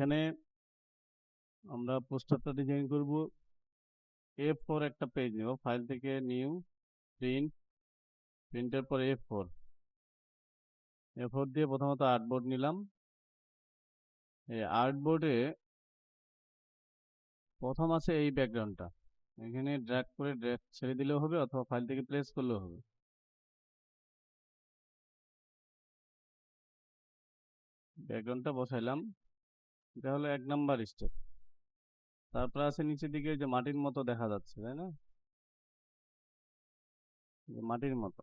এখানে আমরা পোস্টারটা ডিজাইন করব। A4 একটা পেজ নেব, ফাইল থেকে নিউ, প্রিন্টের পর A4 দিয়ে প্রথমত আর্টবোর্ড নিলাম। এই আর্টবোর্ডে প্রথম আছে এই ব্যাকগ্রাউন্ডটা, এখানে ড্র্যাগ করে ছেড়ে দিলেও হবে অথবা ফাইল থেকে প্লেস করলেও হবে। ব্যাকগ্রাউন্ডটা বসাইলাম, এটা হলো 1 নাম্বার স্টেপ। তারপর আছে নিচের দিকে যে মাটির মতো দেখা যাচ্ছে, তাই না? মাটির মতো,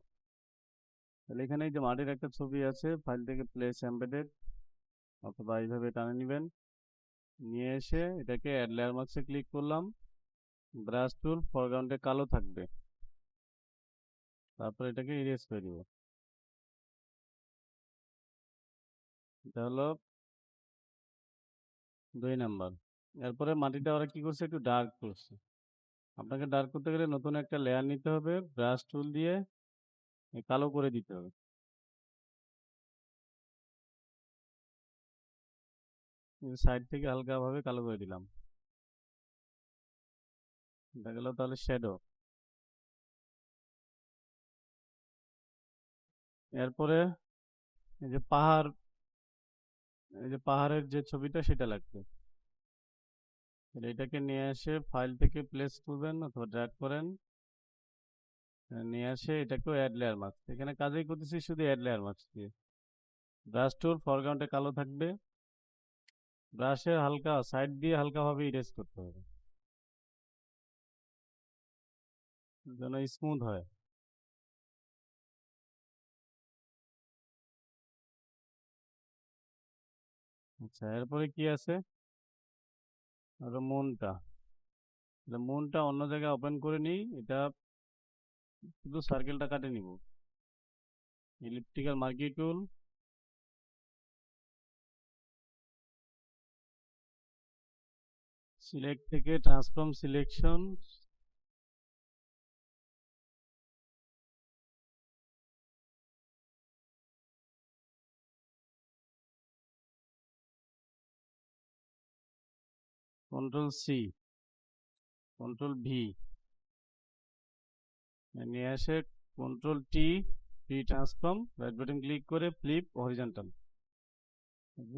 তাহলে এখানে এই যে মাটির একটা ছবি আছে, ফাইল থেকে প্লেস এমবেডেড অথবা এইভাবে টানে নেবেন, নিয়ে এসে এটাকে অ্যাড লেয়ার মার্কসে ক্লিক করলাম। ব্রাশ টুল, ফরগ্রাউন্ডে কালো থাকবে, তারপর এটাকে ইরেজ করে দিব। এটা হলো 2 নাম্বার। এরপরে মাটিটা ওরা কি করছে, একটু ডার্ক করছে। আপনাকে ডার্ক করতে গেলে নতুন একটা লেয়ার নিতে হবে, ব্রাশ টুল দিয়ে কালো করে দিতে হবে। সাইড থেকে হালকাভাবে কালো করে দিলাম। এটা গেল তাহলে শ্যাডো। এরপরে এই যে পাহাড়, এই যে পাহাড়ের যে ছবিটা সেটা লাগবে। এটাকে নিয়ে এসে ফাইল থেকে প্লেস করবেন অথবা ড্র্যাগ করেন, নিয়ে আসে এটাকেও অ্যাড লেয়ার মার্কস। এখানে কাজই করতেছি শুধু অ্যাড লেয়ার মার্কস দিয়ে। ব্রাশ টুল, ফরগ্রাউন্ডে কালো থাকবে, ব্রাশের হালকা সাইড দিয়ে হালকাভাবে ইরেজ করতে হবে যেন স্মুথ হয়। আচ্ছা, এরপরে কি আছে, আর মনটা, মনটা অন্য জায়গায় ওপেন করে নিই। এটা শুধু সার্কেলটা কাটে নিব, ইলিপ্টিক্যাল মার্কি টুল, সিলেক্ট থেকে transform selection, control C, control V, নিয়ে আসে control T, free transform, right button click করে ফ্লিপ হরিজন্টাল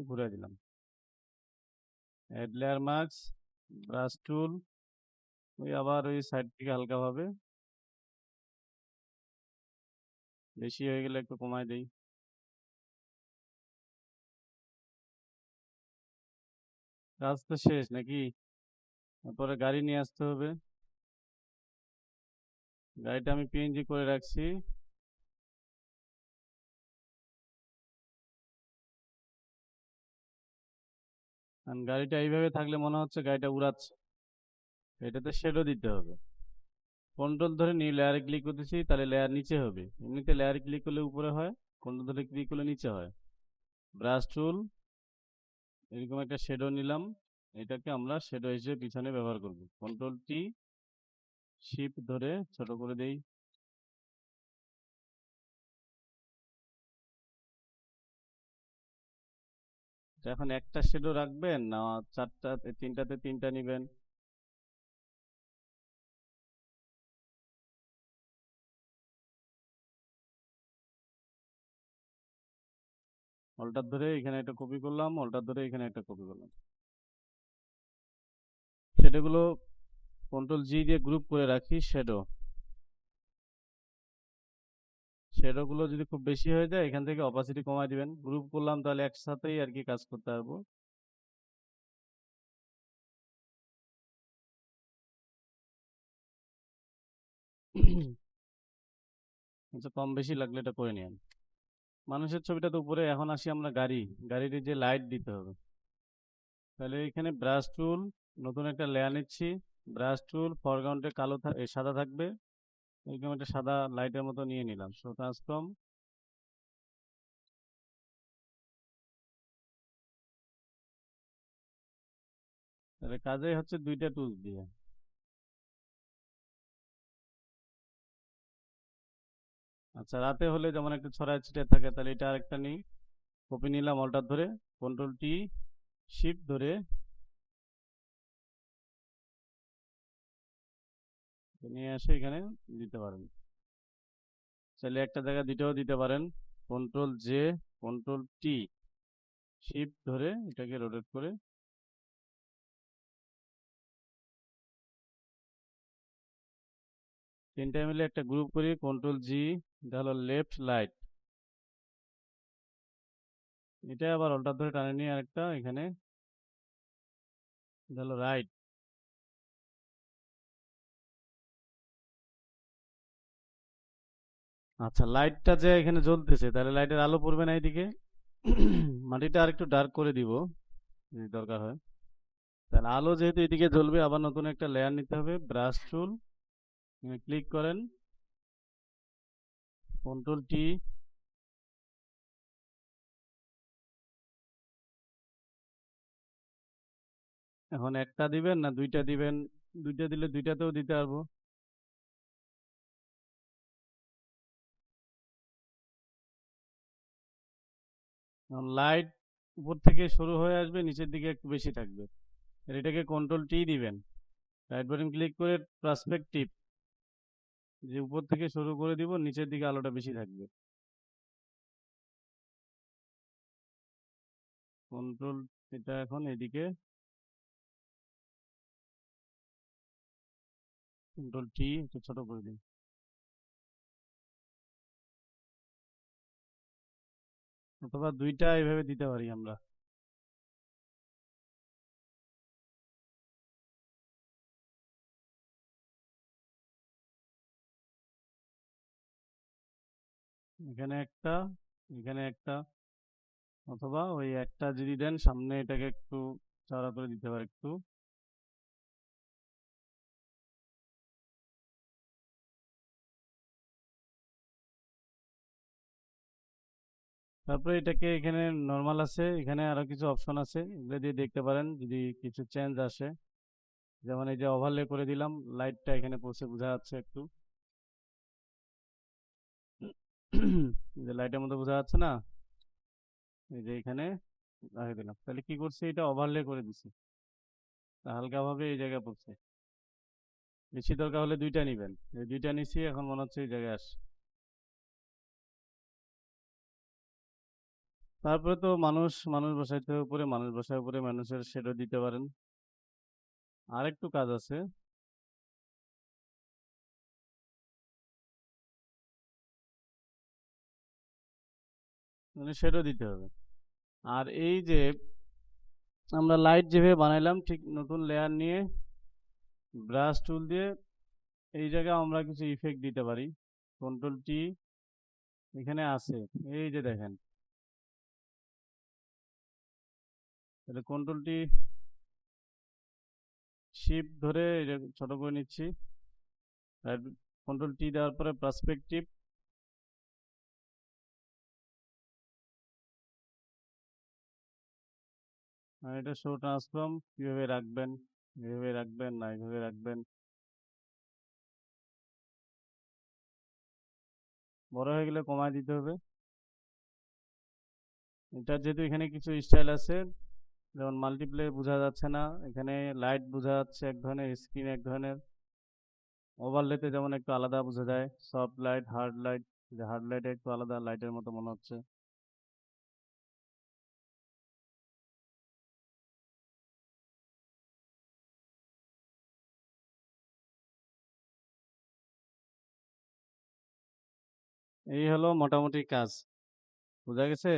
ঘুরে দিলাম। Add layer marks, brush tool, ওই আবার ওই সাইড থেকে হালকাভাবে, বেশি হয়ে গেলে একটু কমায় দেই। কাজ তো শেষ নাকি? তারপরে গাড়ি নিয়ে আসতে হবে। গাড়িটা আমি পিএনজি করে রাখছি। গাড়িটা এইভাবে থাকলে মনে হচ্ছে গাড়িটা উড়াচ্ছে, এটাতে শেডও দিতে হবে। কন্ট্রোল ধরে নিয়ে লেয়ারে ক্লিক করতেছি, তাহলে লেয়ার নিচে হবে। এমনিতে লেয়ারে ক্লিক করলে উপরে হয়, কন্ট্রোল ধরে ক্লিক করলে নিচে হয়। ব্রাশ টুল, এরকম একটা শেডো নিলাম, এটাকে আমরা শেডো হিসেবে পিছনে ব্যবহার করব। কন্ট্রোল টি, শিফট ধরে ছোট করে দেই। এখন একটা শেডো রাখবেন না চারটাতে, তিনটাতে তিনটা নিবেন? অল্টার ধরে এখানে একটা কপি করলাম, অল্টার ধরে এখানে একটা কপি করলাম। শেডোগুলো কন্ট্রোল জি দিয়ে গ্রুপ করে রাখি। শেডোগুলো যদি খুব বেশি হয়ে যায় এখান থেকে অপাসিটি কমায় দিবেন। গ্রুপ করলাম তাহলে একসাথেই আর কি কাজ করতে পারবো। আচ্ছা, কম বেশি লাগলে এটা করে নিন। মানুষের ছবিটা তো উপরে, এখন আসি আমরা গাড়ির যে লাইট দিতে হবে। তাহলে এখানে ব্রাশ টুল, নতুন একটা লেয়ার নিচ্ছি। ব্রাশ টুল, ফরগ্রাউন্ডে কালো সাদা থাকবে, এরকম একটা সাদা লাইটের মতো নিয়ে নিলাম। শো ট্রান্সফর্ম, তাহলে কাজেই হচ্ছে দুইটা টুলস দিয়ে। আচ্ছা, রাতে হলে যেমন একটু ছড়ায় ছিটে থাকে, তাহলে এটা আরেকটা নিই, কপি নিলাম অল্টার ধরে, কন্ট্রোল টি, শিফট ধরে নিয়ে এসে এখানে দিতে পারেন। চাইলে একটা জায়গায় দুইটাও দিতে পারেন। Control J, control T, shift ধরে এটাকে রোটেট করে তিনটা মিলে একটা গ্রুপ করি। কন্ট্রোল জি, এটা হলো লেফট লাইট। এটা আবার অল্টার ধরে টানে নিয়ে আরেকটা এখানে, এটা হলো রাইট। আচ্ছা, লাইটটা যে এখানে জ্বলতেছে, তাহলে লাইটের আলো পড়বে না এইদিকে। মাটিটা আর একটু ডার্ক করে দিব যদি দরকার হয়। তাহলে আলো যেহেতু এদিকে জ্বলবে, আবার নতুন একটা লেয়ার নিতে হবে। ব্রাশ টুল, ক্লিক করেন, কন্ট্রোল টি, এখন একটা দিবেন না দুইটা দিবেন? দুইটা দিলে দুইটাতেও দিতে পারবো। লাইট উপর থেকে শুরু হয়ে আসবে, নিচের দিকে একটু বেশি থাকবে। এটাকে কন্ট্রোল টি দিবেন, রাইট বাটন ক্লিক করে পার্সপেক্টিভ, যে উপর থেকে শুরু করে দিব, নিচের দিকে আলোটা বেশি থাকবে। কন্ট্রোল, এটা এখন এদিকে কন্ট্রোল টি একটু ছোট করে দিন। অথবা দুইটা এইভাবে দিতে পারি আমরা। এখানে একটা, এখানে একটা, অথবা ওই একটা যদি দেন সামনে, এটাকে একটু চড়া করে দিতে পারে একটু। তারপরে এটাকে এখানে নর্মাল আছে, এখানে আরো কিছু অপশন আছে, এগুলো দিয়ে দেখতে পারেন যদি কিছু চেঞ্জ আসে। যেমন এই যে ওভারলে করে দিলাম, লাইটটা এখানে পৌঁছে বোঝা যাচ্ছে একটু। যে লাইটের মধ্যে বোঝা যাচ্ছে না, এই যে এখানে লাগিয়ে দিলাম। তাহলে কি করছি, এটা ওভারলে করে দিছি, হালকা ভাবে এই জায়গায় পড়ছে। বেশি দরকার হলে দুইটা নিবেন। এই দুইটা নিছি, এখন মনে হচ্ছে এই জায়গায় আসছে। তারপরে তো মানুষ, মানুষ বসাইতে হবে উপরে, মানুষ বসার উপরে মানুষের শেডও দিতে পারেন। আর একটু কাজ আছে, মানে শেডও দিতে হবে। আর এই যে আমরা লাইট যেভাবে বানাইলাম, ঠিক নতুন লেয়ার নিয়ে ব্রাশ টুল দিয়ে এই জায়গায় আমরা কিছু ইফেক্ট দিতে পারি। কন্ট্রোল টি, এখানে আছে, এই যে দেখেন, তাহলে কন্ট্রোল টি, শিফট ধরে এটা ছোট করে নিচ্ছি। কন্ট্রোল টি দেওয়ার পরে পার্সপেক্টিভ, আর এটা শো ট্রান্সফর্ম কিভাবে রাখবেন, এভাবে রাখবেন না এইভাবে রাখবেন, বড় হয়ে গেলে কমায় দিতে হবে। এটা যেহেতু এখানে কিছু স্টাইল আছে, যেমন মাল্টিপ্লে বোঝা যাচ্ছে না, এখানে লাইট বোঝা যাচ্ছে এক ধরনের, স্ক্রিন এক ধরনের। ওভারলেতে যেমন একটু আলাদা বোঝা যায়, সফট লাইট, হার্ড লাইট, যে হার্ড লাইটে একটু আলাদা লাইটের মতো মনে হচ্ছে। এই হলো মোটামুটি কাজ, বোঝা গেছে।